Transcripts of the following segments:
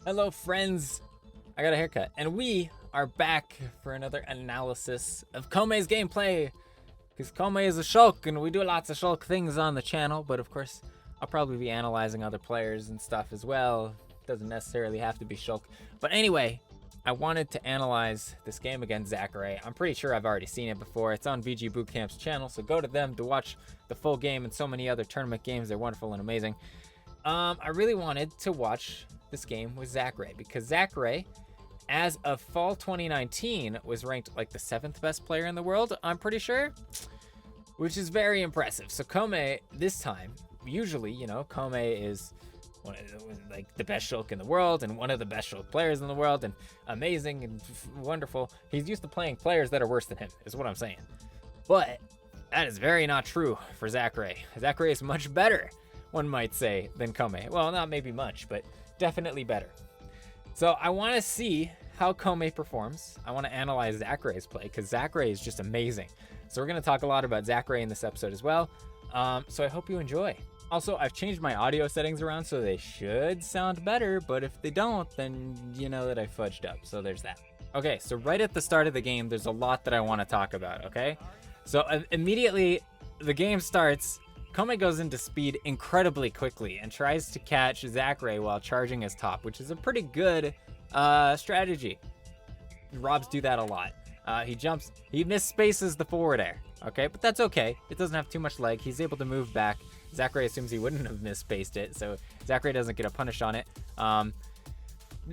Hello, friends. I got a haircut, and we are back for another analysis of Kome's gameplay. Because Kome is a Shulk, and we do lots of Shulk things on the channel, but of course, I'll probably be analyzing other players and stuff as well. Doesn't necessarily have to be Shulk. But anyway, I wanted to analyze this game against Zackray. I'm pretty sure I've already seen it before. It's on VG Bootcamp's channel, so go to them to watch the full game and so many other tournament games. They're wonderful and amazing. I really wanted to watch this game with Zackray because Zackray, as of fall 2019, was ranked like the 7th best player in the world, I'm pretty sure, which is very impressive. So Kome, this time, usually, you know, Kome is one of the best Shulk in the world and one of the best Shulk players in the world and amazing and wonderful. He's used to playing players that are worse than him, is what I'm saying. But that is very not true for Zackray. Zackray is much better, one might say, than Kome. Well, not maybe much, but definitely better. So I want to see how Kome performs. I want to analyze Zackray's play because Zackray is just amazing. So we're going to talk a lot about Zackray in this episode as well. So I hope you enjoy. Also, I've changed my audio settings around so they should sound better, but if they don't, then you know that I fudged up. So there's that. Okay, so right at the start of the game, there's a lot that I want to talk about, okay? So immediately the game starts. Kome goes into speed incredibly quickly and tries to catch Zackray while charging his top, which is a pretty good strategy. R.O.Bs do that a lot. He jumps, he misspaces the forward air, okay? But that's okay. It doesn't have too much leg. He's able to move back. Zackray assumes he wouldn't have misspaced it, so Zackray doesn't get a punish on it.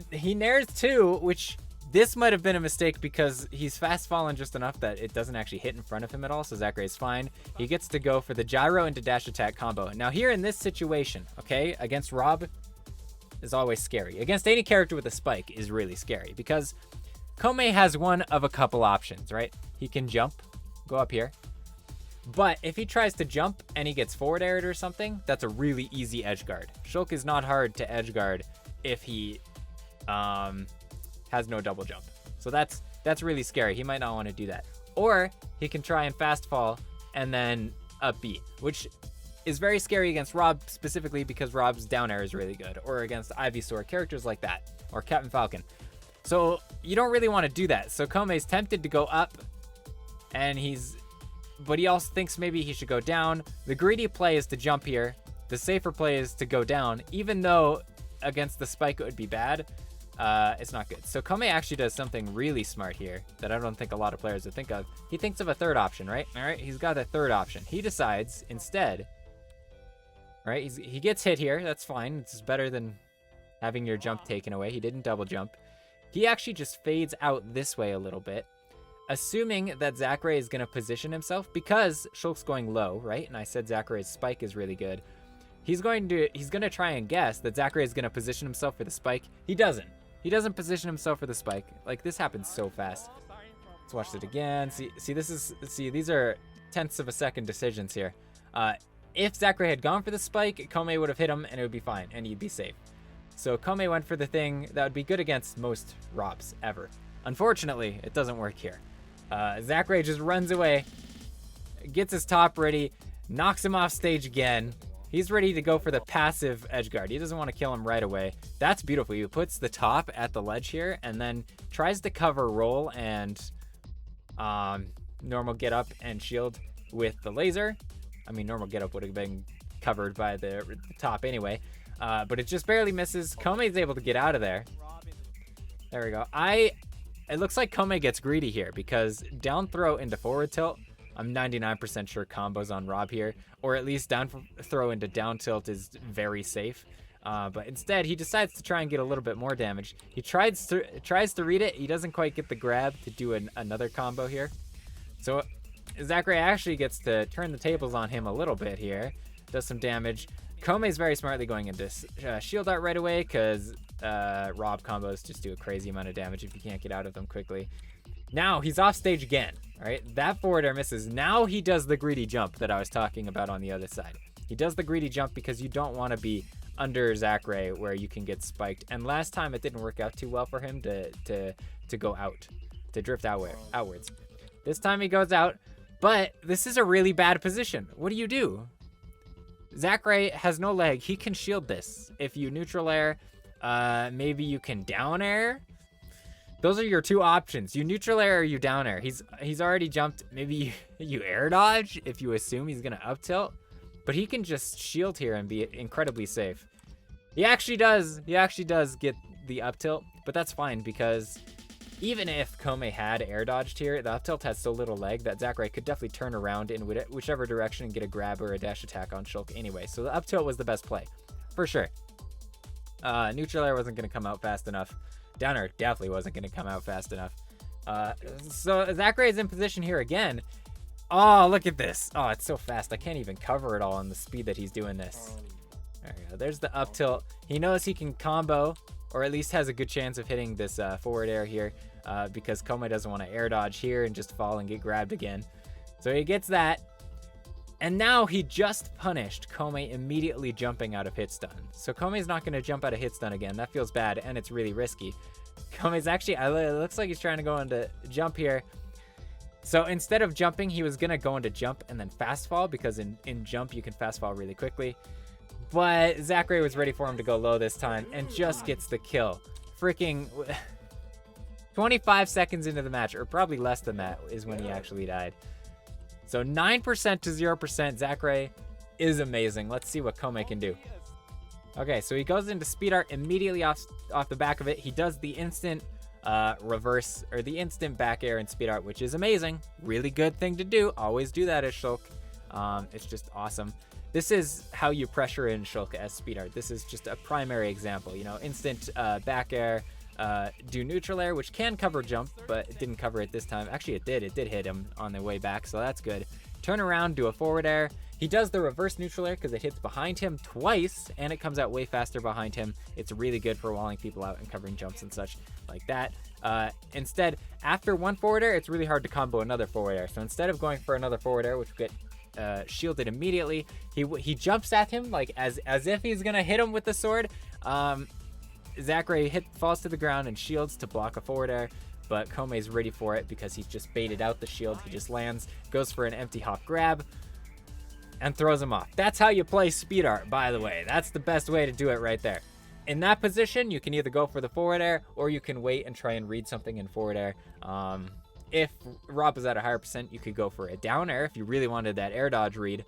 He nairs too, which this might have been a mistake because he's fast fallen just enough that it doesn't actually hit in front of him at all, so Zackray's fine. He gets to go for the gyro into dash attack combo. Now here in this situation, okay, against R.O.B is always scary. Against any character with a spike is really scary because Kome has one of a couple options, right? He can jump, go up here. But if he tries to jump and he gets forward aired or something, that's a really easy edge guard. Shulk is not hard to edge guard if he has no double jump. So that's really scary. He might not want to do that. Or he can try and fast fall and then up B, which is very scary against R.O.B specifically because R.O.B's down air is really good, or against Ivysaur, characters like that, or Captain Falcon. So you don't really want to do that. So Kome's tempted to go up, and but he also thinks maybe he should go down. The greedy play is to jump here. The safer play is to go down, even though against the spike it would be bad. It's not good. So Kome actually does something really smart here that I don't think a lot of players would think of. He thinks of a third option, right? All right, he's got a third option. He decides instead, right? He gets hit here. That's fine. It's better than having your jump taken away. He didn't double jump. He actually just fades out this way a little bit, assuming that Zackray is going to position himself because Shulk's going low, right? And I said Zackray's spike is really good. He's going to try and guess that Zackray is going to position himself for the spike. He doesn't. He doesn't position himself for the spike. Like, this happens so fast. Let's watch it again. See, these are tenths of a second decisions here. If Zackray had gone for the spike, Kome would have hit him and it would be fine and he'd be safe. So Kome went for the thing that would be good against most R.O.Bs ever. Unfortunately, it doesn't work here. Zackray just runs away, gets his top ready, knocks him off stage again. He's ready to go for the passive edge guard. He doesn't want to kill him right away. That's beautiful. He puts the top at the ledge here and then tries to cover Rool and normal get up and shield with the laser. I mean, normal get up would have been covered by the top anyway, but it just barely misses. Kome's able to get out of there. There we go. It looks like Kome gets greedy here because down throw into forward tilt, I'm 99% sure combos on R.O.B here, or at least down throw into down tilt is very safe. But instead, he decides to try and get a little bit more damage. He tries to read it. He doesn't quite get the grab to do another combo here. So Zackray actually gets to turn the tables on him a little bit here. Does some damage. Kome's very smartly going into shield art right away because R.O.B combos just do a crazy amount of damage if you can't get out of them quickly. Now he's off stage again. All right, that forward air misses. Now he does the greedy jump that I was talking about on the other side. He does the greedy jump because you don't want to be under Zackray where you can get spiked. And last time it didn't work out too well for him to go out, to drift outwards. This time he goes out, but this is a really bad position. What do you do? Zackray has no leg. He can shield this. If you neutral air, Maybe you can down air. Those are your two options. You neutral air or you down air. He's already jumped. Maybe you air dodge if you assume he's gonna up tilt. But he can just shield here and be incredibly safe. He actually does get the up tilt, but that's fine because even if Kome had air dodged here, the up tilt has so little leg that Zackray could definitely turn around in whichever direction and get a grab or a dash attack on Shulk anyway. So the up tilt was the best play, for sure. Neutral air wasn't going to come out fast enough. Down air definitely wasn't going to come out fast enough. So Zackray is in position here again. Oh, look at this. Oh, it's so fast. I can't even cover it all on the speed that he's doing this. There we go. There's the up tilt. He knows he can combo, or at least has a good chance of hitting this forward air here, because Kome doesn't want to air dodge here and just fall and get grabbed again. So he gets that. And now he just punished Kome immediately jumping out of hit stun. So Kome's not going to jump out of hit stun again. That feels bad, and it's really risky. Kome's actually, it looks like he's trying to go into jump here. So instead of jumping, he was going to go into jump and then fast fall, because in jump you can fast fall really quickly. But Zackray was ready for him to go low this time and just gets the kill. Freaking 25 seconds into the match, or probably less than that, is when he actually died. So 9% to 0%. Zackray is amazing. Let's see what Kome can do. Okay, so he goes into speed art immediately off the back of it. He does the instant reverse, or the instant back air in speed art, which is amazing. Really good thing to do. Always do that as Shulk. It's just awesome. This is how you pressure in Shulk as speed art. This is just a primary example. You know, instant back air, do neutral air, which can cover jump, but it didn't cover it this time. Actually, it did. It did hit him on the way back, so that's good. Turn around, do a forward air. He does the reverse neutral air because it hits behind him twice, and it comes out way faster behind him. It's really good for walling people out and covering jumps and such like that. Instead, after one forward air, it's really hard to combo another forward air. So instead of going for another forward air, which would get shielded immediately, he jumps at him like as if he's gonna hit him with the sword. Zackray falls to the ground and shields to block a forward air, but Kome's ready for it because he's just baited out the shield. He just lands, goes for an empty hop grab, and throws him off. That's how you play speed art, by the way. That's the best way to do it right there. In that position, you can either go for the forward air, or you can wait and try and read something in forward air. If R.O.B is at a higher percent, you could go for a down air if you really wanted that air dodge read.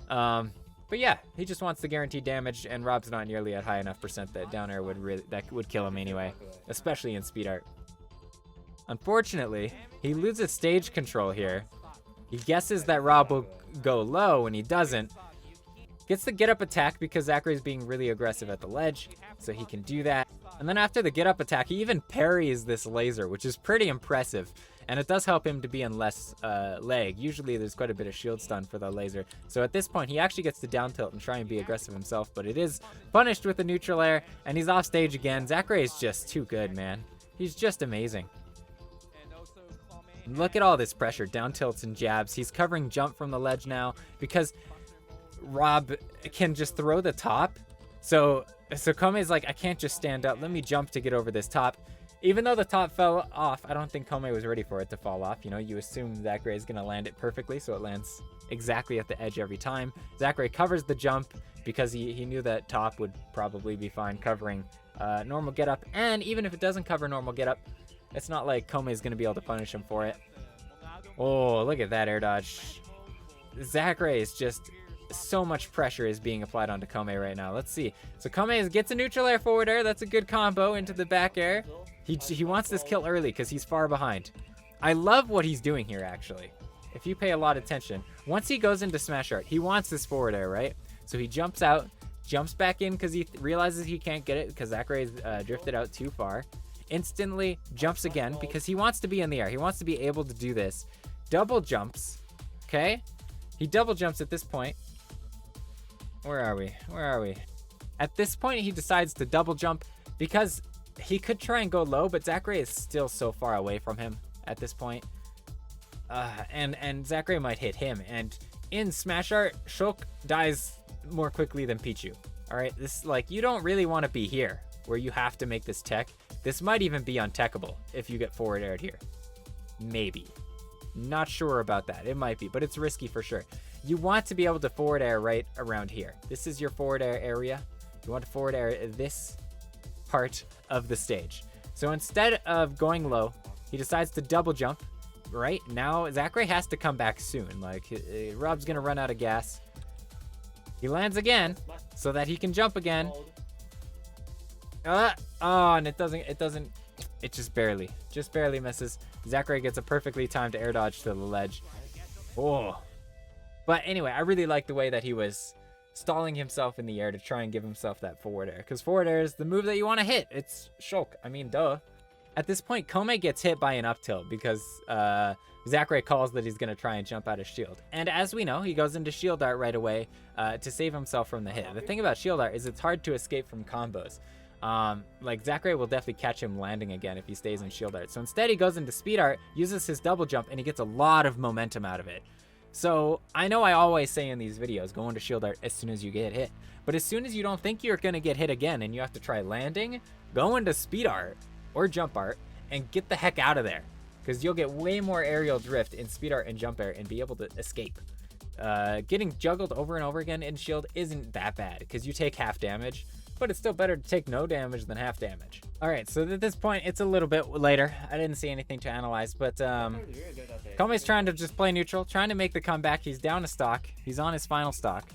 But yeah, he just wants the guaranteed damage, and R.O.B's not nearly at high enough percent that down air would kill him anyway, especially in speed art. Unfortunately, he loses stage control here. He guesses that R.O.B will go low, and he doesn't. Gets the get up attack because Zackray's being really aggressive at the ledge, so he can do that. And then after the get up attack, he even parries this laser, which is pretty impressive. And it does help him to be in less leg. Usually there's quite a bit of shield stun for the laser. So at this point, he actually gets to down tilt and try and be aggressive himself, but it is punished with a neutral air, and he's off stage again. Zackray is just too good, man. He's just amazing. Look at all this pressure, down tilts and jabs. He's covering jump from the ledge now because R.O.B can just throw the top. So Kome's like, I can't just stand up. Let me jump to get over this top. Even though the top fell off, I don't think Kome was ready for it to fall off. You know, you assume Zackray is going to land it perfectly, so it lands exactly at the edge every time. Zackray covers the jump because he knew that top would probably be fine covering normal get up. And even if it doesn't cover normal get up, it's not like Kome is going to be able to punish him for it. Oh, look at that air dodge. Zackray is just... so much pressure is being applied onto Kome right now. Let's see. So Kome gets a neutral air forward air. That's a good combo into the back air. He wants this kill early because he's far behind. I love what he's doing here, actually. If you pay a lot of attention. Once he goes into smash art, he wants this forward air, right? So he jumps out, jumps back in because he realizes he can't get it because Zackray's drifted out too far. Instantly jumps again because he wants to be in the air. He wants to be able to do this. Double jumps. Okay? He double jumps at this point. Where are we? Where are we? At this point, he decides to double jump because he could try and go low, but Zackray is still so far away from him at this point. And Zackray might hit him. And in Smash Art, Shulk dies more quickly than Pichu. All right, this like you don't really want to be here where you have to make this tech. This might even be untechable if you get forward aired here. Maybe. Not sure about that. It might be, but it's risky for sure. You want to be able to forward air right around here. This is your forward air area. You want to forward air this part of the stage. So instead of going low, he decides to double jump. Right now, Zackray has to come back soon. Like, Rob's gonna run out of gas. He lands again so that he can jump again. Oh, and it just barely misses. Zackray gets a perfectly timed air dodge to the ledge. Oh. But anyway, I really like the way that he was stalling himself in the air to try and give himself that forward air. Because forward air is the move that you want to hit. It's Shulk. I mean, duh. At this point, Kome gets hit by an up tilt because Zackray calls that he's going to try and jump out of shield. And as we know, he goes into shield art right away to save himself from the hit. The thing about shield art is it's hard to escape from combos. Like Zackray will definitely catch him landing again if he stays in shield art. So instead he goes into speed art, uses his double jump, and he gets a lot of momentum out of it. So I know I always say in these videos, go into shield art as soon as you get hit. But as soon as you don't think you're going to get hit again and you have to try landing, go into speed art or jump art and get the heck out of there. Because you'll get way more aerial drift in speed art and jump art and be able to escape. Getting juggled over and over again in shield isn't that bad because you take half damage. But it's still better to take no damage than half damage. All right, so at this point, it's a little bit later. I didn't see anything to analyze, but Kome's trying to just play neutral, trying to make the comeback. He's down a stock. He's on his final stock.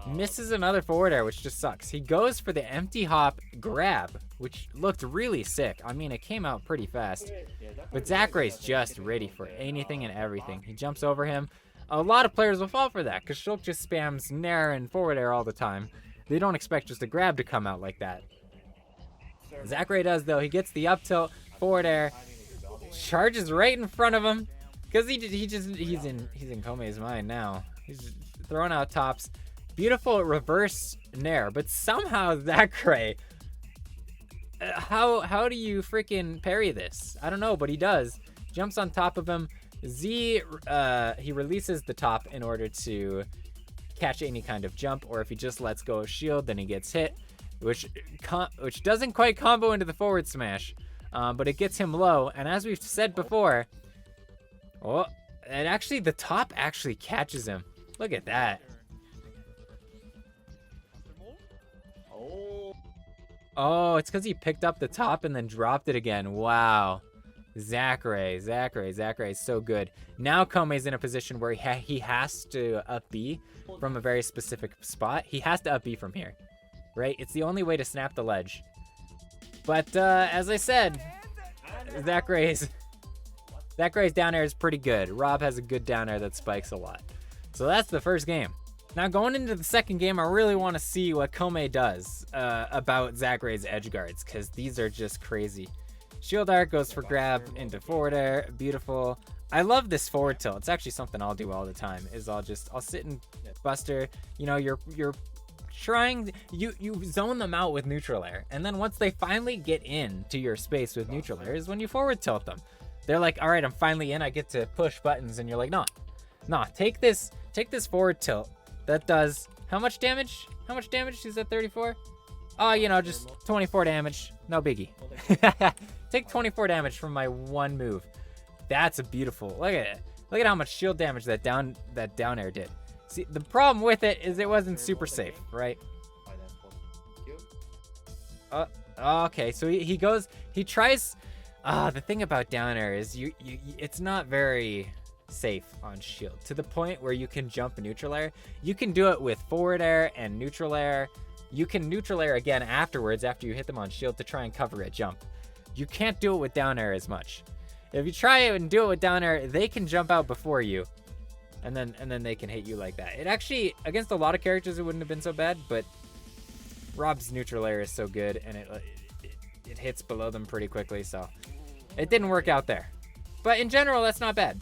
Misses another forward air, which just sucks. He goes for the empty hop grab, which looked really sick. I mean, it came out pretty fast. But Zackray's just ready for anything and everything. He jumps over him. A lot of players will fall for that, because Shulk just spams nair and forward air all the time. They don't expect just a grab to come out like that. Zackray does, though. He gets the up tilt, forward air, charges right in front of him, because he's in Kome's mind now. He's throwing out tops. Beautiful reverse nair, but somehow Zackray, how do you freaking parry this? I don't know, but he does. Jumps on top of him. He releases the top in order to catch any kind of jump, or if he just lets go of shield, then he gets hit, which doesn't quite combo into the forward smash, but it gets him low. And as we've said before, and actually the top actually catches him. Look at that. Oh, it's because he picked up the top and then dropped it again. Wow. Zackray is so good. Now Kome's in a position where he has to up B from a very specific spot. He has to up B from here, right? It's the only way to snap the ledge. But as I said, Zackray's down air is pretty good. R.O.B has a good down air that spikes a lot. So that's the first game. Now going into the second game, I really want to see what Kome does about Zackray's edge guards, because these are just crazy. Shield art goes for grab into forward air. Beautiful. I love this forward tilt. It's actually something I'll do all the time. I'll sit in Buster. You know, you're trying, you zone them out with neutral air, and then once they finally get into your space with neutral air is when you forward tilt them. They're like, all right, I'm finally in. I get to push buttons, and you're like, nah. Take this forward tilt. That does how much damage? How much damage is that? 34? Oh, you know, just 24 damage. No biggie. Take 24 damage from my one move. That's a beautiful. Look at it. Look at how much shield damage that down air did. See, the problem with it is it wasn't super safe, right? Okay, so he tries. The thing about down air is it's not very safe on shield, to the point where you can jump neutral air. You can do it with forward air and neutral air. You can neutral air again afterwards after you hit them on shield to try and cover a jump. You can't do it with down air as much. If you try it and do it with down air, they can jump out before you, and then they can hit you like that. It actually, against a lot of characters, it wouldn't have been so bad, but R.O.B's neutral air is so good, and it hits below them pretty quickly, so it didn't work out there. But in general, that's not bad.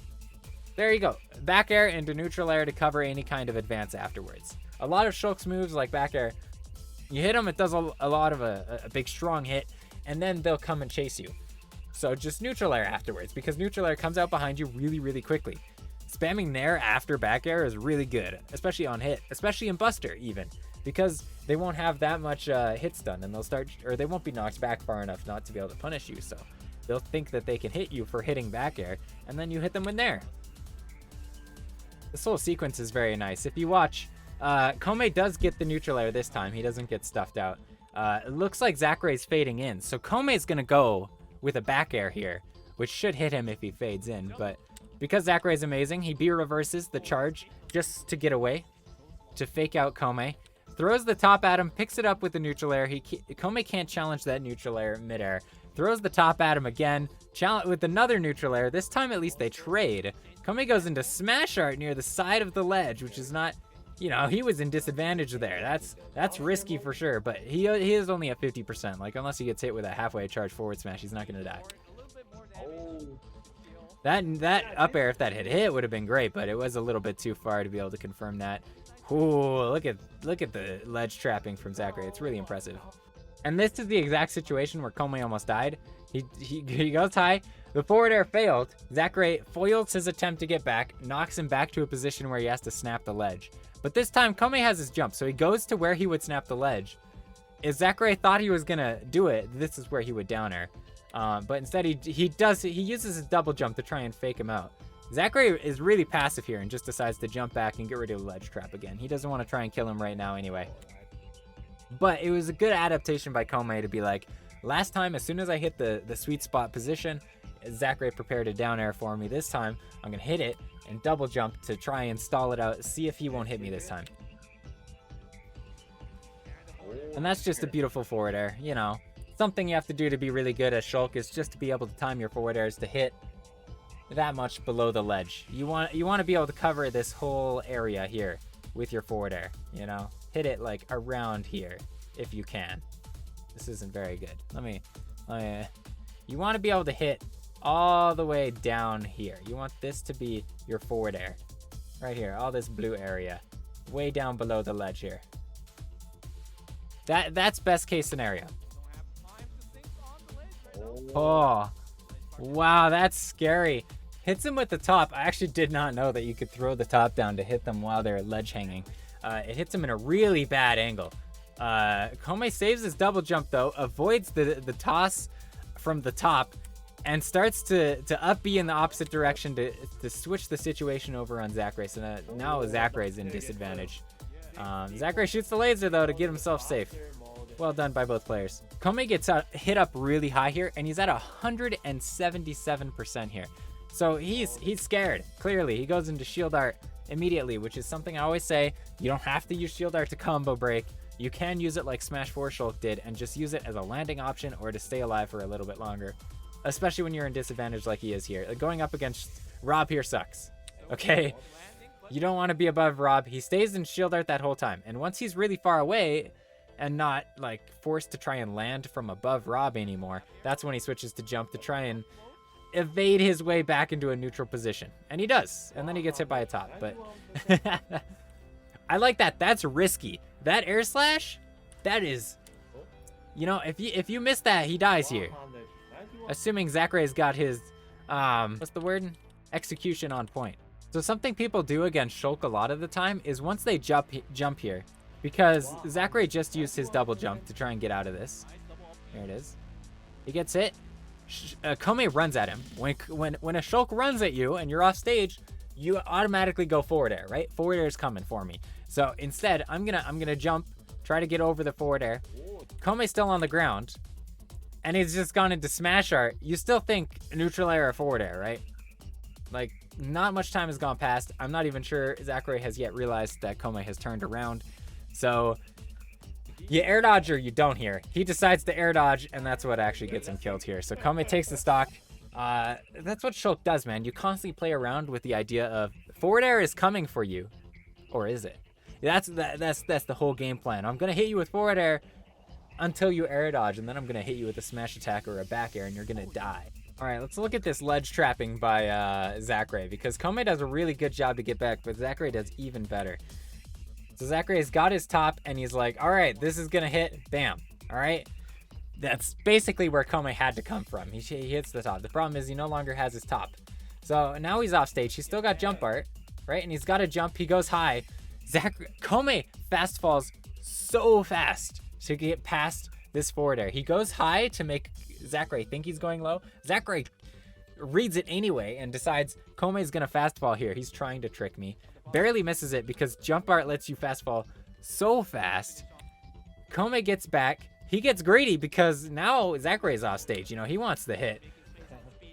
There you go. Back air into neutral air to cover any kind of advance afterwards. A lot of Shulk's moves, like back air, you hit them, it does a lot of a big strong hit, and then they'll come and chase you. So just neutral air afterwards, because neutral air comes out behind you really, really quickly. Spamming nair after back air is really good, especially on hit, especially in Buster even, because they won't have that much hit stun, and they won't be knocked back far enough not to be able to punish you. So they'll think that they can hit you for hitting back air, and then you hit them with nair. This whole sequence is very nice. If you watch, Kome does get the neutral air this time. He doesn't get stuffed out. It looks like Zackray's fading in. So Kome's going to go with a back air here, which should hit him if he fades in. But because Zackray's amazing, he B reverses the charge just to get away, to fake out Kome. Throws the top at him, picks it up with the neutral air. Kome can't challenge that neutral air midair. Throws the top at him again, with another neutral air. This time at least they trade. Kome goes into smash art near the side of the ledge, which is not, you know, he was in disadvantage there. That's risky for sure, but he is only at 50%. Like, unless he gets hit with a halfway charge forward smash, he's not going to die. That up air, if that had hit, would have been great, but it was a little bit too far to be able to confirm that. Ooh, look at the ledge trapping from Zackray. It's really impressive. And this is the exact situation where Kome almost died. He goes high. The forward air failed. Zackray foils his attempt to get back, knocks him back to a position where he has to snap the ledge. But this time, Kome has his jump, so he goes to where he would snap the ledge. If Zackray thought he was gonna do it, this is where he would down air. But instead, he uses his double jump to try and fake him out. Zackray is really passive here and just decides to jump back and get rid of the ledge trap again. He doesn't want to try and kill him right now anyway. But it was a good adaptation by Kome to be like, last time, as soon as I hit the sweet spot position, Zackray prepared a down air for me. This time, I'm going to hit it and double jump to try and stall it out, see if he won't hit me this time. And that's just a beautiful forward air, you know. Something you have to do to be really good at Shulk is just to be able to time your forward airs to hit that much below the ledge. You want to be able to cover this whole area here with your forward air, you know. Hit it like around here if you can. This isn't very good. You want to be able to hit all the way down here. You want this to be your forward air right here, all this blue area way down below the ledge here. That's best case scenario. Oh wow, that's scary. Hits him with the top. I actually did not know that you could throw the top down to hit them while they're ledge hanging. It hits him in a really bad angle. Kome saves his double jump though, avoids the toss from the top, and starts to up B in the opposite direction to switch the situation over on Zackray. So now Zackray's in disadvantage. Zackray shoots the laser though to get himself safe. Well done by both players. Kome gets hit up really high here, and he's at 177% here. So he's scared, clearly. He goes into shield art immediately, which is something I always say. You don't have to use shield art to combo break. You can use it like Smash 4 Shulk did and just use it as a landing option or to stay alive for a little bit longer. Especially when you're in disadvantage like he is here. Going up against R.O.B here sucks. Okay? You don't want to be above R.O.B. He stays in shield art that whole time. And once he's really far away and not like forced to try and land from above R.O.B anymore, that's when he switches to jump to try and evade his way back into a neutral position. And he does. And then he gets hit by a top. But I like that. That's risky. That air slash, that is, you know, if you miss that, he dies here. Assuming Zackray's got his, what's the word? Execution on point. So something people do against Shulk a lot of the time is once they jump here, because Zackray just used his double jump to try and get out of this. There it is. He gets hit. Kome runs at him. When a Shulk runs at you and you're off stage, you automatically go forward air, right? Forward air is coming for me. So instead, I'm gonna jump, try to get over the forward air. Kome's still on the ground, and he's just gone into smash art. You still think neutral air or forward air, right? Like, not much time has gone past. I'm not even sure Zackray has yet realized that Kome has turned around. So you air dodge or you don't here. He decides to air dodge, and that's what actually gets him killed here. So Kome takes the stock. That's what Shulk does, man. You constantly play around with the idea of forward air is coming for you, or is it? That's the whole game plan. I'm gonna hit you with forward air until you air dodge, and then I'm gonna hit you with a smash attack or a back air, and you're gonna die. All right, let's look at this ledge trapping by Zackray, because Kome does a really good job to get back, but Zackray does even better. So Zackray's got his top, and he's like, all right, this is gonna hit, bam. All right, that's basically where Kome had to come from. He hits the top. The problem is he no longer has his top. So now he's off stage. He's still got jump art, right? And he's got a jump. He goes high. Kome fast falls so fast to get past this forward air. He goes high to make Zackray think he's going low. Zackray reads it anyway and decides Kome's gonna fast fall here. He's trying to trick me. Barely misses it because jump art lets you fast fall so fast. Kome gets back. he gets greedy because now Zackray's off stage. You know, he wants the hit.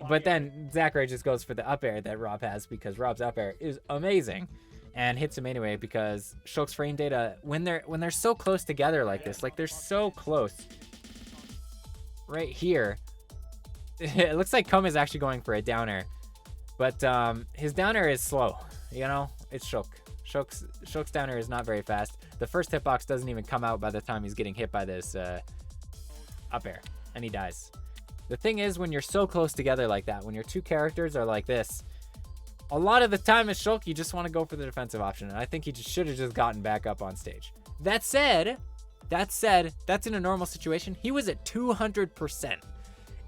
But then Zackray just goes for the up air that Rob has because Rob's up air is amazing and hits him anyway because Shulk's frame data, when they're so close together like this, like they're so close right here, it looks like Kome is actually going for a downer, but his downer is slow. You know, it's Shulk. Shulk's downer is not very fast. The first hitbox doesn't even come out by the time he's getting hit by this up air, and he dies. The thing is, when you're so close together like that, when your two characters are like this, a lot of the time as Shulk, you just want to go for the defensive option, and I think he should have just gotten back up on stage. That said, that's in a normal situation. He was at 200%.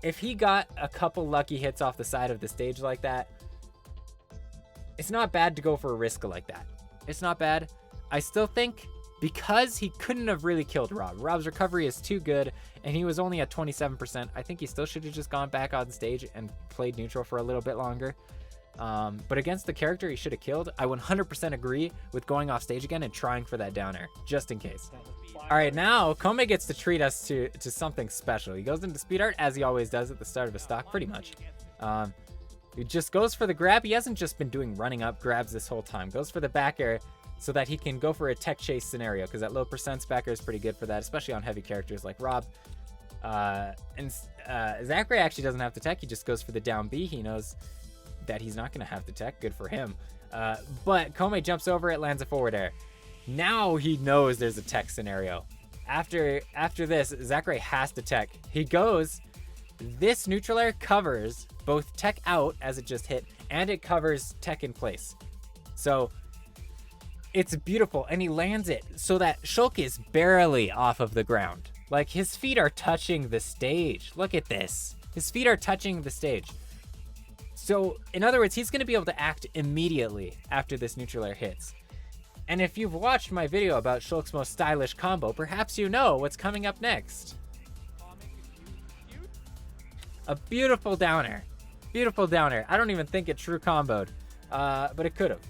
If he got a couple lucky hits off the side of the stage like that, it's not bad to go for a risk like that. It's not bad. I still think because he couldn't have really killed Rob. Rob's recovery is too good, and he was only at 27%. I think he still should have just gone back on stage and played neutral for a little bit longer. But against the character he should have killed, I 100% agree with going off stage again and trying for that downer, just in case. All right, now Kome gets to treat us to something special. He goes into speed art, as he always does at the start of a stock, pretty much. He just goes for the grab. He hasn't just been doing running up grabs this whole time. Goes for the back air so that he can go for a tech chase scenario, because that low percents back air is pretty good for that, especially on heavy characters like Rob. And Zackray actually doesn't have the tech. He just goes for the down B. He knows that he's not going to have the tech. Good for him. But Kome jumps over it, lands a forward air. Now he knows there's a tech scenario. After this, Zackray has to tech. He goes. This neutral air covers both tech out as it just hit, and it covers tech in place. So it's beautiful, and he lands it so that Shulk is barely off of the ground. Like, his feet are touching the stage. Look at this. His feet are touching the stage. So, in other words, he's going to be able to act immediately after this neutral air hits. And if you've watched my video about Shulk's most stylish combo, perhaps you know what's coming up next. A beautiful downer. Beautiful downer. I don't even think it true comboed, but it could have.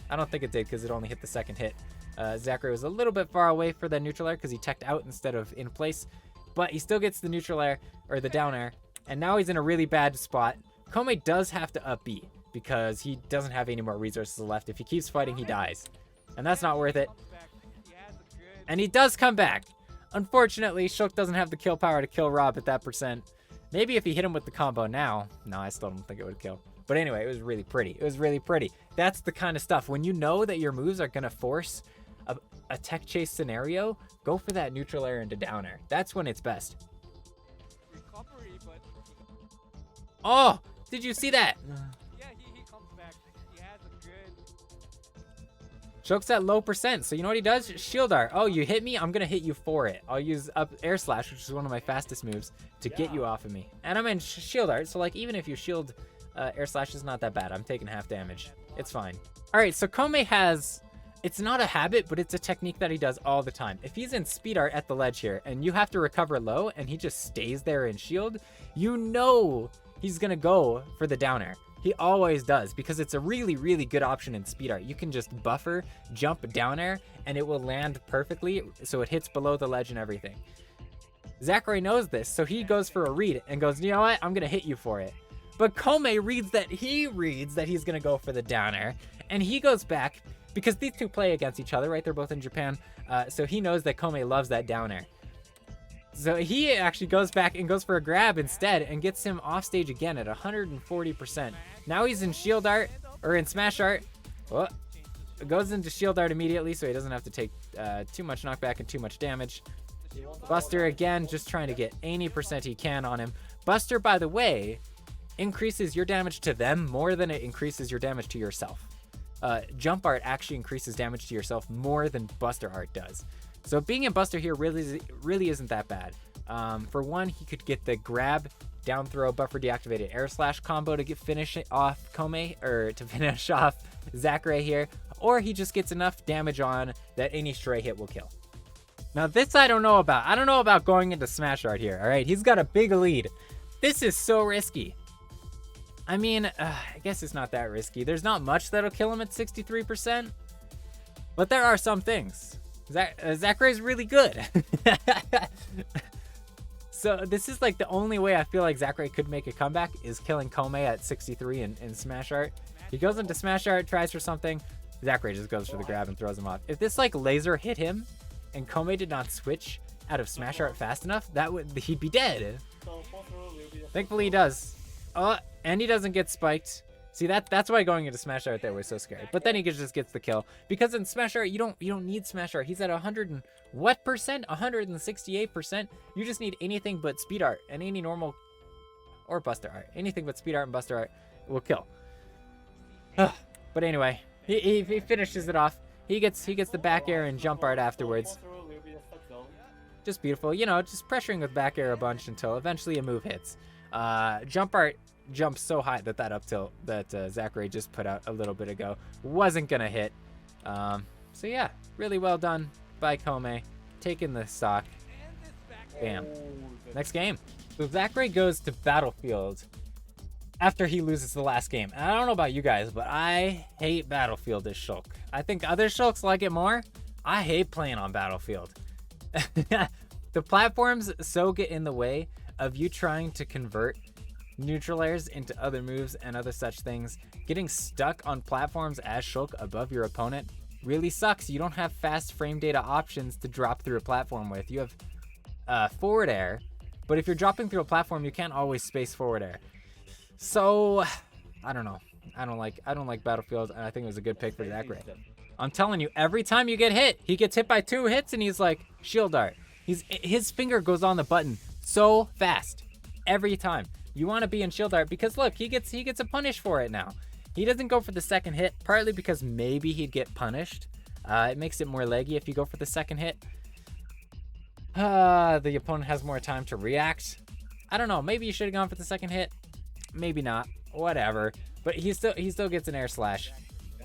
I don't think it did because it only hit the second hit. Zackray was a little bit far away for that neutral air because he teched out instead of in place, but he still gets the neutral air, or the down air, and now he's in a really bad spot. Kome does have to up B because he doesn't have any more resources left. If he keeps fighting, he dies, and that's not worth it. And he does come back. Unfortunately, Shulk doesn't have the kill power to kill Rob at that percent. Maybe if he hit him with the combo now. No, I still don't think it would kill. But anyway, it was really pretty. It was really pretty. That's the kind of stuff. When you know that your moves are going to force a tech chase scenario, go for that neutral air into down air. That's when it's best. Oh, did you see that? Yeah, he comes back. He has a good... Shulk's at low percent, so you know what he does? Shield art. Oh, you hit me? I'm going to hit you for it. I'll use up air slash, which is one of my fastest moves, to get you off of me. And I'm in shield art, so like even if you shield air slash is not that bad. I'm taking half damage. It's fine. All right, so Kome has... It's not a habit, but it's a technique that he does all the time. If he's in speed art at the ledge here, and you have to recover low, and he just stays there in shield, you know he's going to go for the downer. He always does, because it's a really, really good option in speed art. You can just buffer, jump down air, and it will land perfectly, so it hits below the ledge and everything. Zackray knows this, so he goes for a read, and goes, you know what, I'm going to hit you for it. But Kome reads that he's going to go for the down air, and he goes back, because these two play against each other, right? They're both in Japan, so he knows that Kome loves that down air. So he actually goes back and goes for a grab instead and gets him off stage again at 140%. Now he's in shield art, or in smash art. Oh, goes into shield art immediately so he doesn't have to take too much knockback and too much damage. Buster again, just trying to get any percent he can on him. Buster, by the way, increases your damage to them more than it increases your damage to yourself. Jump art actually increases damage to yourself more than Buster art does. So being in Buster here really isn't that bad. For one, he could get the grab, down throw, buffer deactivated air slash combo to finish off Kome, or to finish off Zackray here, or he just gets enough damage on that any stray hit will kill. Now this I don't know about. I don't know about going into smash art here. All right, he's got a big lead. This is so risky. I mean, I guess it's not that risky. There's not much that'll kill him at 63%, but there are some things. Zackray's really good. So this is like the only way I feel like Zackray could make a comeback is killing Kome at 63 in Smash Art. He goes into Smash Art, tries for something. Zackray just goes for the grab and throws him off. If this like laser hit him and Kome did not switch out of Smash Art fast enough, he'd be dead. Thankfully he does. And he doesn't get spiked. See, that's why going into Smash Art there was so scary. But then he just gets the kill. Because in Smash Art, you don't need Smash Art. He's at 100 and what percent? 168%. You just need anything but Speed Art and any normal or Buster Art. Anything but Speed Art and Buster Art will kill. But anyway, he finishes it off. He gets the back air and jump art afterwards. Just beautiful. You know, just pressuring with back air a bunch until eventually a move hits. Jump art jumps so high that up tilt that Zackray just put out a little bit ago wasn't gonna hit. So yeah, really well done by Kome, taking the stock. Bam. Next game. So Zackray goes to Battlefield after he loses the last game. And I don't know about you guys, but I hate Battlefield as Shulk. I think other Shulks like it more. I hate playing on Battlefield. The platforms so get in the way of you trying to convert neutral airs into other moves and other such things. Getting stuck on platforms as Shulk above your opponent really sucks. You don't have fast frame data options to drop through a platform with. You have forward air, but if you're dropping through a platform, you can't always space forward air. So I don't know. I don't like Battlefield, and I think it was a good pick for Zackray. I'm telling you, every time you get hit, he gets hit by 2 hits and he's like, shield art. His finger goes on the button so fast every time. You want to be in shield art because look, he gets a punish for it now. He doesn't go for the second hit, partly because maybe he'd get punished. It makes it more leggy if you go for the second hit. The opponent has more time to react. I don't know, maybe you should have gone for the second hit. Maybe not. Whatever. But he still gets an air slash. He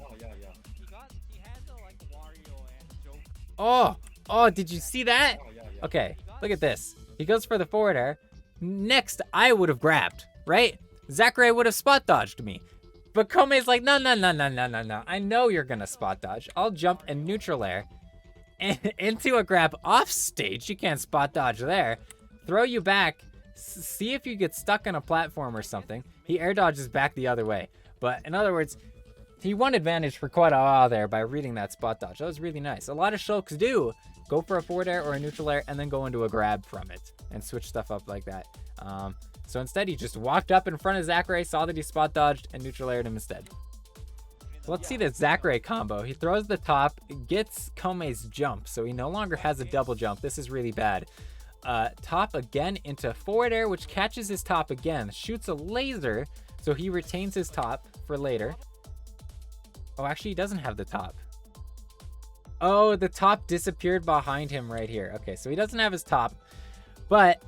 had the like Wario and Joke. Oh, did you see that? Okay, look at this. He goes for the forward air. Next, I would have grabbed, right? Zackray would have spot dodged me. But Kome's like, no. I know you're gonna spot dodge. I'll jump and neutral air into a grab off stage. You can't spot dodge there. Throw you back. See if you get stuck on a platform or something. He air dodges back the other way. But in other words, he won advantage for quite a while there by reading that spot dodge. That was really nice. A lot of Shulks do go for a forward air or a neutral air and then go into a grab from it and switch stuff up like that. So instead, he just walked up in front of Zackray, saw that he spot dodged, and neutral aired him instead. So let's see the Zackray combo. He throws the top, gets Kome's jump, so he no longer has a double jump. This is really bad. Top again into forward air, which catches his top again. Shoots a laser, so he retains his top for later. Oh, actually, he doesn't have the top. Oh, the top disappeared behind him right here. Okay, so he doesn't have his top, but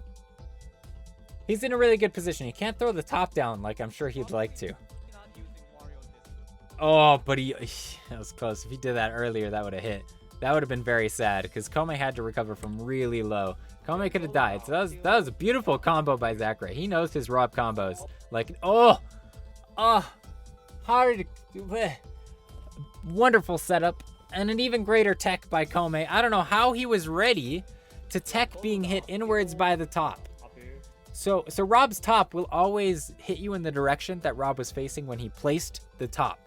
he's in a really good position. He can't throw the top down like I'm sure he'd like to. Oh, but that was close. If he did that earlier, that would have hit. That would have been very sad because Kome had to recover from really low. Kome could have died. So that was a beautiful combo by Zackray. He knows his R.O.B combos. Like, hard. Wonderful setup. And an even greater tech by Kome. I don't know how he was ready to tech being hit inwards by the top. So R.O.B's top will always hit you in the direction that R.O.B was facing when he placed the top.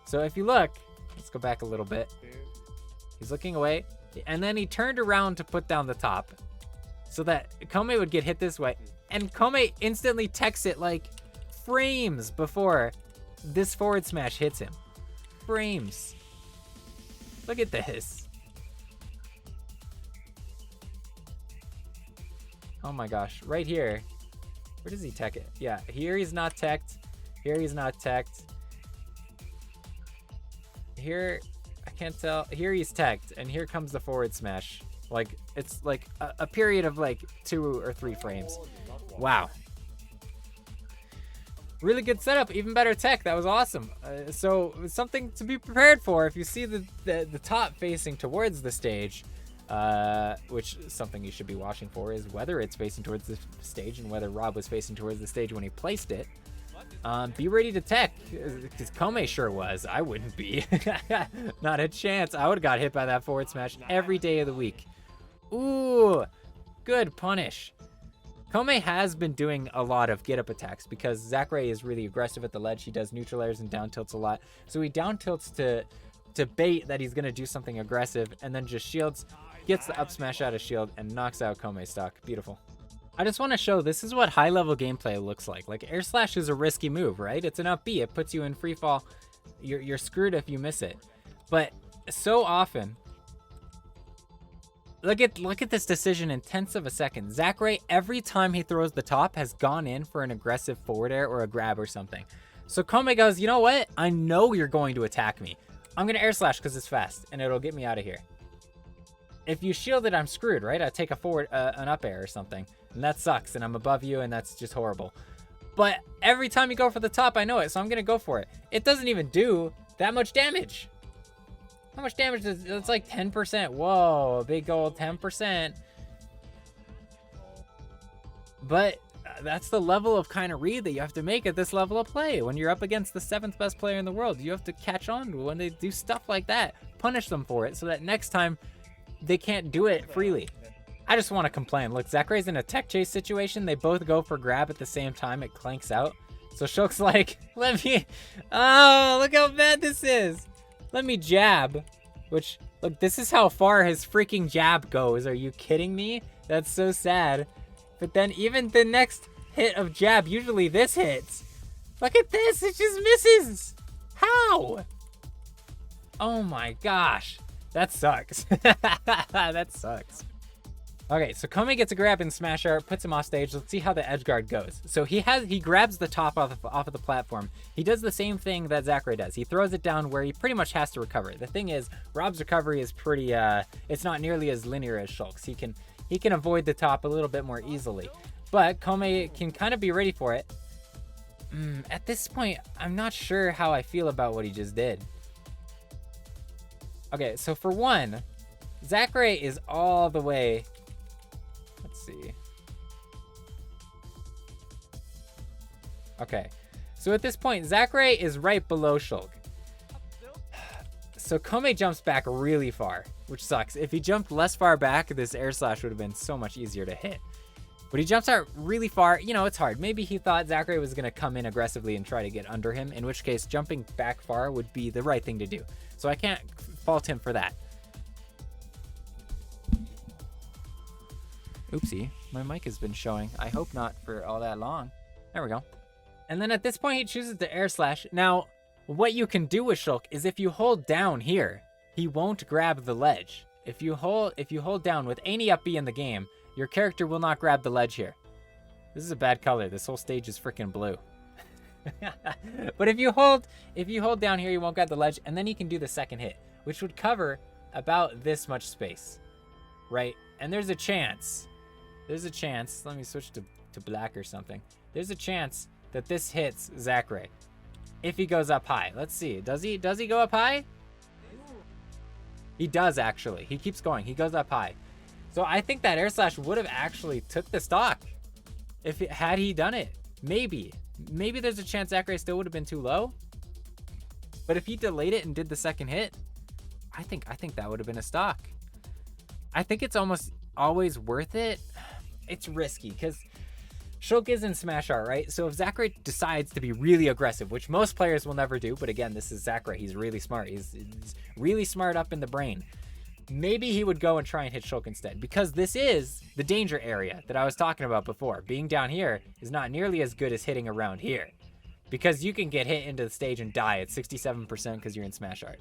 So if you look, let's go back a little bit. He's looking away, and then he turned around to put down the top so that Kome would get hit this way. And Kome instantly techs it like frames before this forward smash hits him. Frames. Look at this. Oh my gosh, right here. Where does he tech it? Yeah, here he's not teched. Here he's not teched. Here, I can't tell. Here he's teched, and here comes the forward smash. Like, it's like a period of like 2 or 3 frames. Wow. Really good setup, even better tech. That was awesome. So something to be prepared for if you see the top facing towards the stage, which something you should be watching for is whether it's facing towards the stage and whether R.O.B was facing towards the stage when he placed it. Be ready to tech, because Kome sure was. I wouldn't be. Not a chance. I would have got hit by that forward smash every day of the week. Ooh, good punish. Kome has been doing a lot of get up attacks because Zackray is really aggressive at the ledge. He does neutral airs and down tilts a lot. So he down tilts to bait that he's going to do something aggressive and then just shields, gets the up smash out of shield and knocks out Kome's stock. Beautiful. I just want to show this is what high level gameplay looks like. Like air slash is a risky move, right? It's an up B. It puts you in free fall. You're screwed if you miss it. But so often, look at this decision in tenths of a second. Zackray, every time he throws the top, has gone in for an aggressive forward air or a grab or something. So Kome goes, you know what? I know you're going to attack me. I'm going to air slash because it's fast and it'll get me out of here. If you shield it, I'm screwed, right? I take a forward, an up air or something. And that sucks and I'm above you and that's just horrible. But every time you go for the top, I know it. So I'm going to go for it. It doesn't even do that much damage. How much damage is it's like 10%. Whoa, a big old 10%. But that's the level of kind of read that you have to make at this level of play. When you're up against the 7th best player in the world, you have to catch on when they do stuff like that. Punish them for it so that next time they can't do it freely. I just want to complain. Look, Zackray's in a tech chase situation. They both go for grab at the same time. It clanks out. So Shulk's like, let me... Oh, look how bad this is. Let me jab. Which, look, this is how far his freaking jab goes. Are you kidding me? That's so sad. But then even the next hit of jab, usually this hits. Look at this. It just misses. How? Oh my gosh. That sucks. That sucks. Okay, so Kome gets a grab in Smash Art, puts him off stage. Let's see how the edge guard goes. So he grabs the top off of the platform. He does the same thing that Zackray does. He throws it down where he pretty much has to recover. The thing is, R.O.B's recovery is pretty, it's not nearly as linear as Shulk's. He can avoid the top a little bit more easily. But Kome can kind of be ready for it. At this point, I'm not sure how I feel about what he just did. Okay, so for one, Zackray is all the way... Let's see. Okay, so at this point, Zackray is right below Shulk. So Kome jumps back really far, which sucks. If he jumped less far back, this air slash would have been so much easier to hit. But he jumps out really far. You know, it's hard. Maybe he thought Zackray was going to come in aggressively and try to get under him, in which case jumping back far would be the right thing to do. So I can't fault him for that. Oopsie, my mic has been showing. I hope not for all that long. There we go. And then at this point, he chooses to air slash. Now, what you can do with Shulk is if you hold down here, he won't grab the ledge. If you hold down with any up B in the game, your character will not grab the ledge here. This is a bad color. This whole stage is freaking blue. But if you hold down here, you won't grab the ledge, and then you can do the second hit, which would cover about this much space, right? And there's a chance, let me switch to black or something. There's a chance that this hits Zackray if he goes up high. Let's see, does he go up high? He does actually, he keeps going, he goes up high. So I think that air slash would have actually took the stock had he done it. Maybe there's a chance Zackray still would have been too low. But if he delayed it and did the second hit, I think that would have been a stock. I think it's almost always worth it. It's risky because Shulk is in Smash Art, right? So if Zackray decides to be really aggressive, which most players will never do, but again, this is Zackray. He's really smart. He's really smart up in the brain. Maybe he would go and try and hit Shulk instead, because this is the danger area that I was talking about before. Being down here is not nearly as good as hitting around here, because you can get hit into the stage and die at 67% because you're in Smash Art.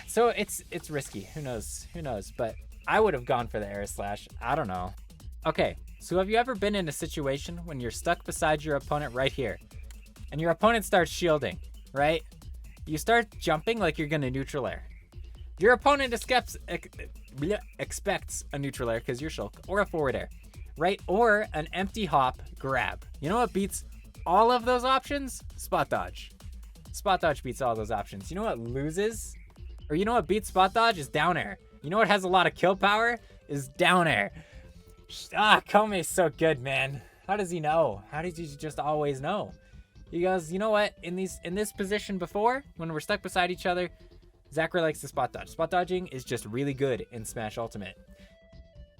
So it's risky. Who knows? But I would have gone for the air slash. I don't know. Okay, so have you ever been in a situation when you're stuck beside your opponent right here, and your opponent starts shielding, right? You start jumping like you're gonna neutral air. Your opponent expects a neutral air because you're Shulk, or a forward air, right? Or an empty hop grab. You know what beats all of those options? Spot dodge. Spot dodge beats all those options. You know what loses? Or you know what beats spot dodge? Is down air. You know what has a lot of kill power? Is down air. Kome is so good, man. How does he know? How does he just always know? He goes, you know what? In this position before, when we're stuck beside each other, Zackray likes to spot dodge. Spot dodging is just really good in Smash Ultimate.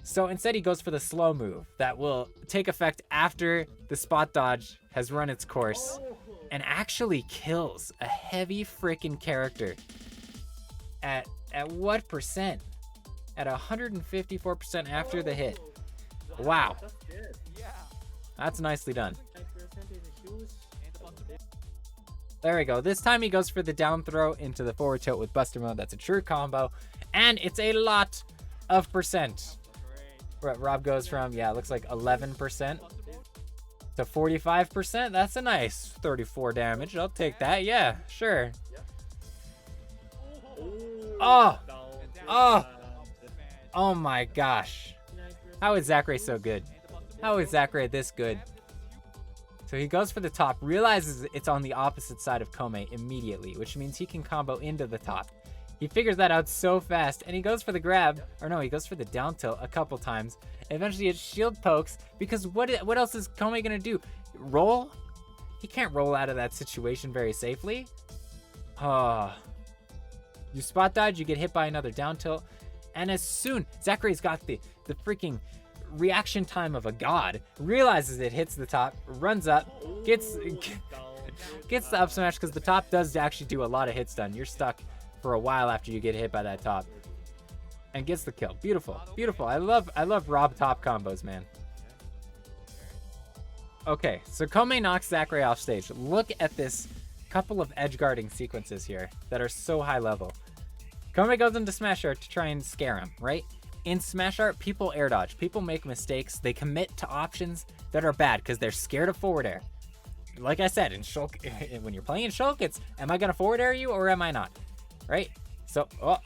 So instead he goes for the slow move that will take effect after the spot dodge has run its course and actually kills a heavy freaking character at what percent? At 154% after the hit. Wow. That's good. Yeah. That's nicely done. 9% is huge. There we go. This time he goes for the down throw into the forward tilt with Buster Mode. That's a true combo. And it's a lot of percent. Great. Rob goes from, yeah, it looks like 11% to 45%. That's a nice 34 damage. I'll take that. Yeah, sure. Oh! Oh! Oh my gosh. How is Zackray so good? How is Zackray this good? So he goes for the top, realizes it's on the opposite side of Kome immediately, which means he can combo into the top. He figures that out so fast, and he goes for the grab, or no, he goes for the down tilt a couple times. Eventually it shield pokes, because what else is Kome gonna do? Roll? He can't roll out of that situation very safely. Oh. You spot dodge, you get hit by another down tilt, and as soon, Zackray's got the freaking reaction time of a god, realizes it hits the top, runs up, gets the up smash, because the top does actually do a lot of hits done. You're stuck for a while after you get hit by that top, and gets the kill. Beautiful, beautiful. I love R.O.B top combos, man. Okay, so Kome knocks Zackray off stage. Look at this couple of edge guarding sequences here that are so high level. Kome goes into Smash Art to try and scare him, right? In Smash Art, people air dodge. People make mistakes. They commit to options that are bad because they're scared of forward air. Like I said, in Shulk, when you're playing Shulk, it's, am I going to forward air you or am I not? Right? So, all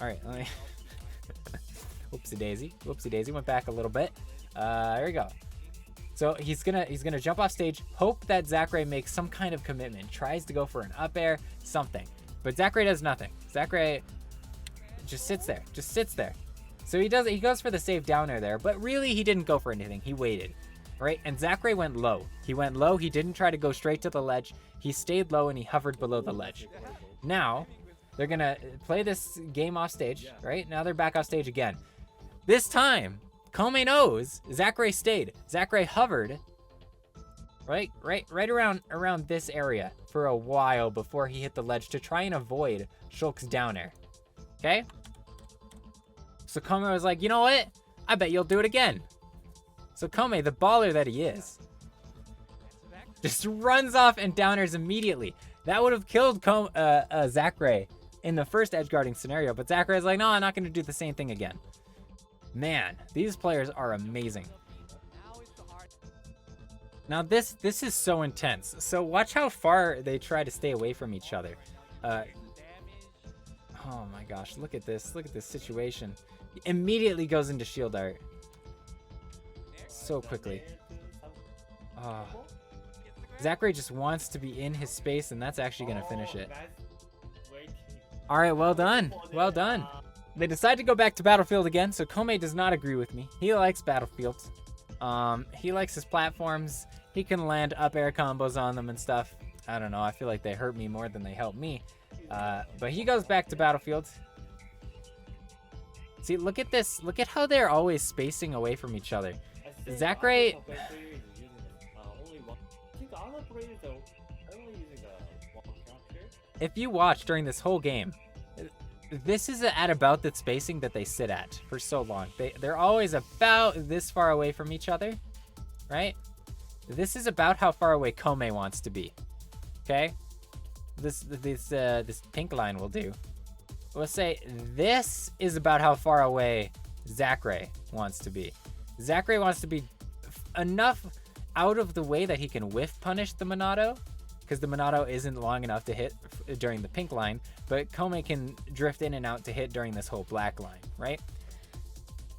right. Let me... Whoopsie daisy. Went back a little bit. There we go. So he's gonna jump off stage, hope that Zackray makes some kind of commitment, tries to go for an up air, something. But Zackray does nothing. Zackray just sits there. So he goes for the save down air there, but really he didn't go for anything. He waited, right? And Zackray went low. He didn't try to go straight to the ledge. He stayed low and he hovered below the ledge. Now, they're gonna play this game off stage, right? Now they're back off stage again. This time, Kome knows Zackray stayed. Zackray hovered right around this area for a while before he hit the ledge to try and avoid Shulk's down air. Okay? So Kome was like, you know what? I bet you'll do it again. So Kome, the baller that he is, just runs off and down airs immediately. That would have killed Zackray in the first edge guarding scenario, but Zackray's like, no, I'm not going to do the same thing again. Man, these players are amazing. Now this is so intense. So watch how far they try to stay away from each other. Oh my gosh, look at this situation. He immediately goes into shield art. So quickly. Oh. Zackray just wants to be in his space, and that's actually gonna finish it. All right, well done. Well done. They decide to go back to Battlefield again, so Kome does not agree with me. He likes Battlefield. He likes his platforms. He can land up air combos on them and stuff. I don't know, I feel like they hurt me more than they help me. But he goes back to Battlefield. See, look at this. Look at how they're always spacing away from each other. Zackray... If you watch during this whole game, this is at about the spacing that they sit at for so long. They're always about this far away from each other, right? This is about how far away Kome wants to be. Okay, this pink line will do. Let's say this is about how far away Zackray wants to be. Zackray wants to be enough out of the way that he can whiff punish the Monado, because the Monado isn't long enough to hit during the pink line, but Kome can drift in and out to hit during this whole black line, right?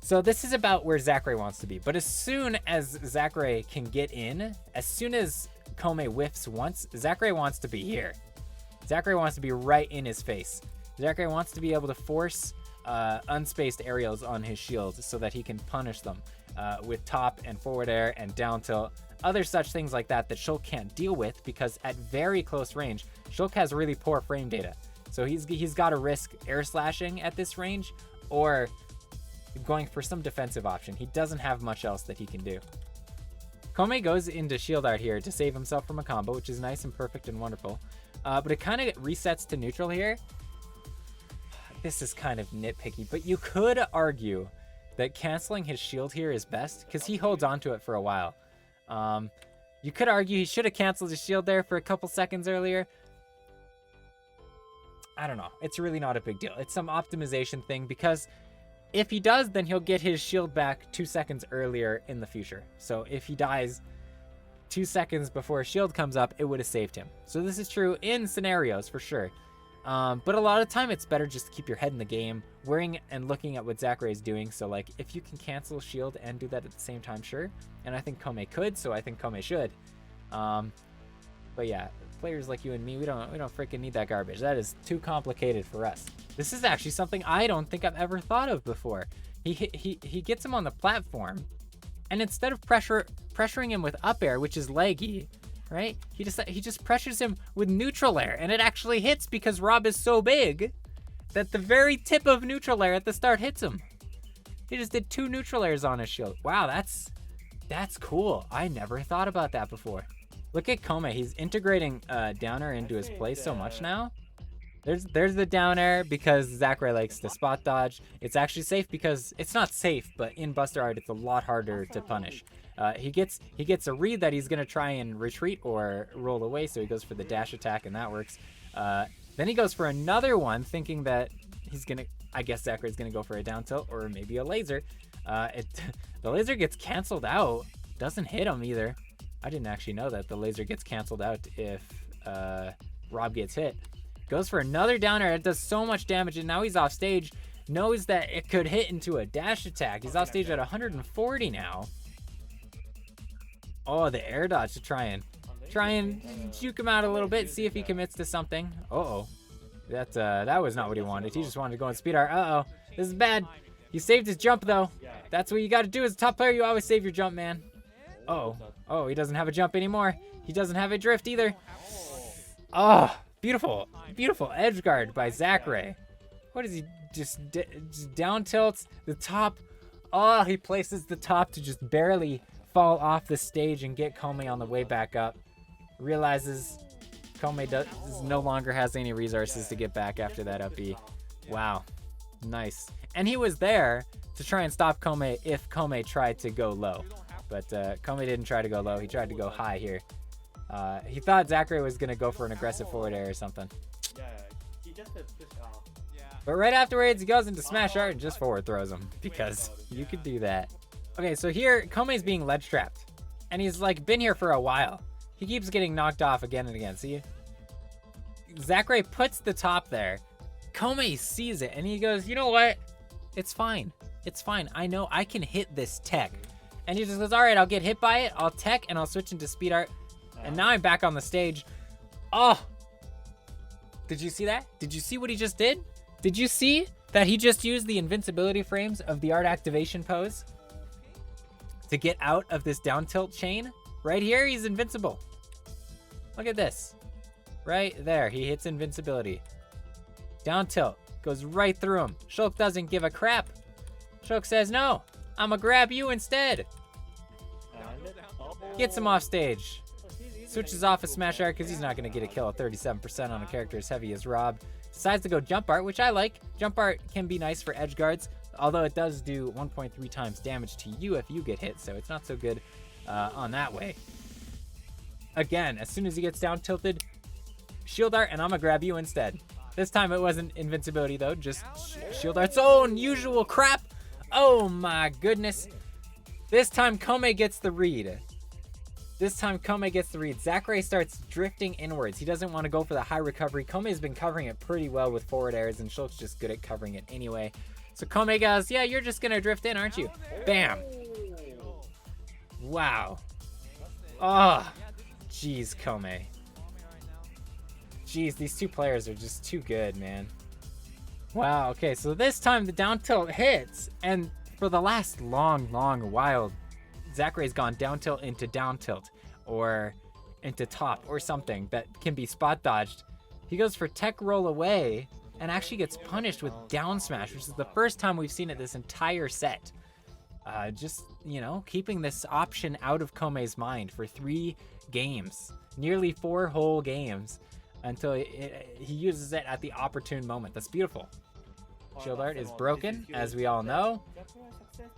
So this is about where Zackray wants to be. But as soon as Zackray can get in, as soon as Kome whiffs once, Zackray wants to be here. Zackray wants to be right in his face. Zackray wants to be able to force unspaced aerials on his shield so that he can punish them with top and forward air and down tilt. Other such things like that Shulk can't deal with, because at very close range, Shulk has really poor frame data. So he's got to risk air slashing at this range, or going for some defensive option. He doesn't have much else that he can do. Kome goes into shield art here to save himself from a combo, which is nice and perfect and wonderful. But it kind of resets to neutral here. This is kind of nitpicky, but you could argue that canceling his shield here is best because he holds on to it for a while. You could argue he should have canceled his shield there for a couple seconds earlier. I don't know. It's really not a big deal. It's some optimization thing because if he does, then he'll get his shield back 2 seconds earlier in the future. So if he dies 2 seconds before his shield comes up, it would have saved him. So this is true in scenarios for sure. But a lot of the time it's better just to keep your head in the game, worrying and looking at what Zackray is doing. So like if you can cancel shield and do that at the same time, sure. And I think Kome could, so I think Kome should. But yeah, players like you and me, we don't freaking need that garbage. That is too complicated for us. This is actually something I don't think I've ever thought of before. He gets him on the platform, and instead of pressuring him with up air, which is laggy, right? He just pressures him with neutral air, and it actually hits because R.O.B is so big that the very tip of neutral air at the start hits him. He just did 2 neutral airs on his shield. Wow, that's cool. I never thought about that before. Look at Kome. He's integrating down air into his play so much now. There's the down air because Zackray likes to spot dodge. It's actually safe because it's not safe, but in Buster Art it's a lot harder to punish. He gets a read that he's gonna try and retreat or roll away, so he goes for the dash attack and that works. Then he goes for another one, thinking that he's gonna. I guess Zackray's gonna go for a down tilt or maybe a laser. The laser gets canceled out. Doesn't hit him either. I didn't actually know that the laser gets canceled out if R.O.B gets hit. Goes for another down air. It does so much damage, and now he's off stage. Knows that it could hit into a dash attack. He's off stage at 140 now. Oh, the air dodge to try and juke him out a little bit, see if he commits to something. Uh-oh. That was not what he wanted. He just wanted to go on speed art. Uh-oh. This is bad. He saved his jump, though. That's what you got to do as a top player. You always save your jump, man. Uh-oh. Oh, he doesn't have a jump anymore. He doesn't have a drift either. Oh, beautiful. Beautiful edge guard by Zackray. What is he? Just down tilts the top. Oh, he places the top to just barely fall off the stage and get Kome on the way back up. Realizes Kome no longer has any resources to get back after that up B. Wow. Nice. And he was there to try and stop Kome if Kome tried to go low. But Kome didn't try to go low. He tried to go high here. He thought Zackray was going to go for an aggressive forward air or something. Yeah, he just pushed off. But right afterwards, he goes into smash art and just forward throws him. Because you could do that. Okay, so here, Kome's being ledge trapped. And he's like been here for a while. He keeps getting knocked off again and again. See? Zackray puts the top there. Kome sees it and he goes, you know what? It's fine. It's fine. I know I can hit this tech. And he just goes, all right, I'll get hit by it. I'll tech and I'll switch into speed art. And now I'm back on the stage. Oh, did you see that? Did you see what he just did? Did you see that he just used the invincibility frames of the art activation pose to get out of this down tilt chain? Right here, he's invincible. Look at this. Right there, he hits invincibility. Down tilt, goes right through him. Shulk doesn't give a crap. Shulk says, no, I'ma grab you instead. Gets him off stage. Switches off a smash art because he's not going to get a kill at 37% on a character as heavy as R.O.B. Decides to go jump art, which I like. Jump art can be nice for edge guards, although it does do 1.3 times damage to you if you get hit, so it's not so good on that way. Again, as soon as he gets down tilted, shield art, and I'm going to grab you instead. This time it wasn't invincibility, though, just shield art's own usual crap. Oh my goodness. This time Kome gets the read. Zackray starts drifting inwards. He doesn't want to go for the high recovery. Kome's been covering it pretty well with forward airs, and Shulk's just good at covering it anyway. So Kome goes, yeah, you're just going to drift in, aren't you? Bam. Wow. Oh, jeez, Kome. Jeez, these two players are just too good, man. Wow, okay, so this time the down tilt hits, and for the last long while, Zackray's gone down tilt into down tilt, or into top, or something that can be spot dodged. He goes for tech roll away, and actually gets punished with down smash, which is the first time we've seen it this entire set. Just, you know, keeping this option out of Kome's mind for 3 games, nearly 4 whole games, until he uses it at the opportune moment. That's beautiful. Shield art is broken, as we all know.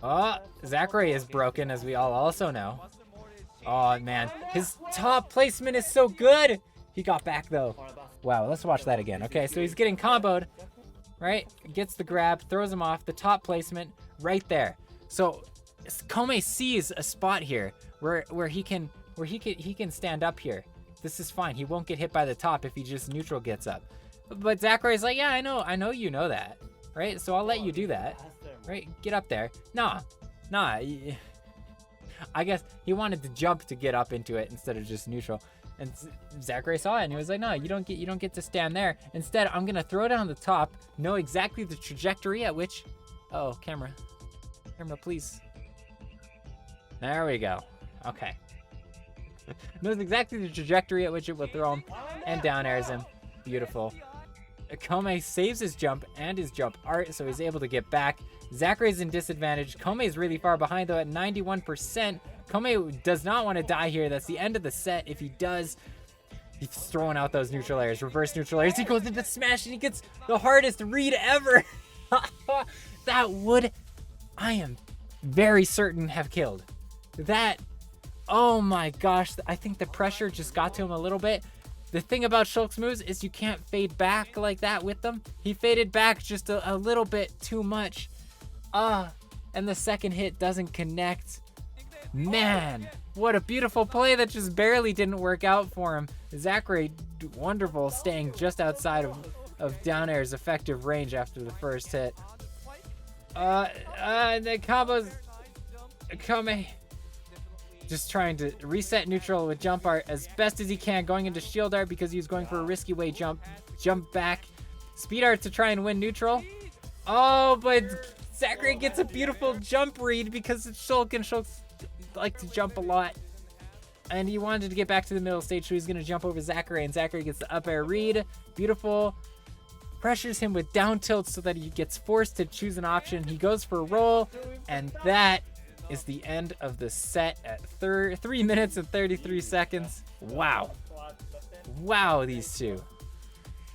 Oh, Zackray is broken, as we all also know. Oh, man. His top placement is so good. He got back, though. Wow, let's watch that again. Okay, so he's getting comboed, right? Gets the grab, throws him off. The top placement right there. So Kome sees a spot here where he can stand up here. This is fine. He won't get hit by the top if he just neutral gets up. But Zackray's like, yeah, I know you know that, right? So I'll let you do that, right? Get up there. Nah. I guess he wanted to jump to get up into it instead of just neutral. And Zackray saw it and he was like, no, you don't get to stand there. Instead, I'm gonna throw down the top, know exactly the trajectory at which. Oh, camera, please. There we go. Okay. Knows exactly the trajectory at which it will throw him, and down airs him. Beautiful. Kome saves his jump and his jump art, so he's able to get back. Zackray's in disadvantage. Kome is really far behind, though, at 91%. Kome does not want to die here. That's the end of the set. If he does, he's throwing out those neutral airs, reverse neutral airs. He goes into smash, and he gets the hardest read ever. That would, I am very certain, have killed. That, oh my gosh, I think the pressure just got to him a little bit. The thing about Shulk's moves is you can't fade back like that with them. He faded back just a little bit too much. And the second hit doesn't connect. Man, what a beautiful play that just barely didn't work out for him. Zackray, wonderful, staying just outside of down air's effective range after the first hit. The combos, Kome just trying to reset neutral with jump art as best as he can, going into shield art because he was going for a risky way jump back, speed art to try and win neutral. Oh, but Zackray gets a beautiful jump read because it's Shulk, and Shulk like to jump a lot, and he wanted to get back to the middle stage, so he's gonna jump over Zackray, and Zackray gets the up air read. Beautiful. Pressures him with down tilt so that he gets forced to choose an option. He goes for a roll, and that is the end of the set at 3 minutes and 33 seconds. Wow, these two.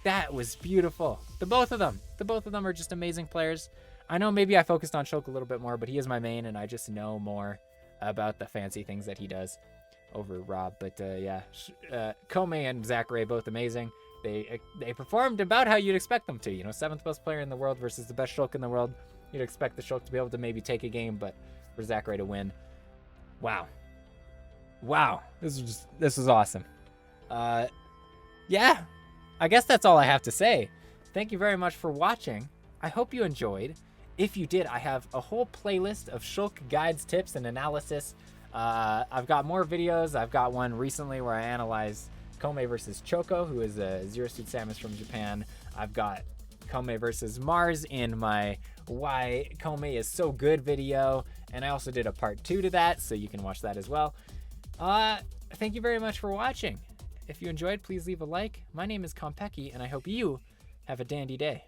That was beautiful. The both of them are just amazing players. I know maybe I focused on Shulk a little bit more, but he is my main, and I just know more about the fancy things that he does over R.O.B. But yeah, Kome and Zackray, both amazing. They performed about how you'd expect them to. You know, 7th best player in the world versus the best Shulk in the world. You'd expect the Shulk to be able to maybe take a game, but for Zackray to win. Wow. This is awesome. Yeah, I guess that's all I have to say. Thank you very much for watching. I hope you enjoyed. If you did, I have a whole playlist of Shulk guides, tips, and analysis. I've got more videos. I've got one recently where I analyzed Kome versus Choco, who is a Zero Suit Samus from Japan. I've got Kome versus Mars in my Why Kome is So Good video, and I also did a part 2 to that, so you can watch that as well. Thank you very much for watching. If you enjoyed, please leave a like. My name is Khanpeki, and I hope you have a dandy day.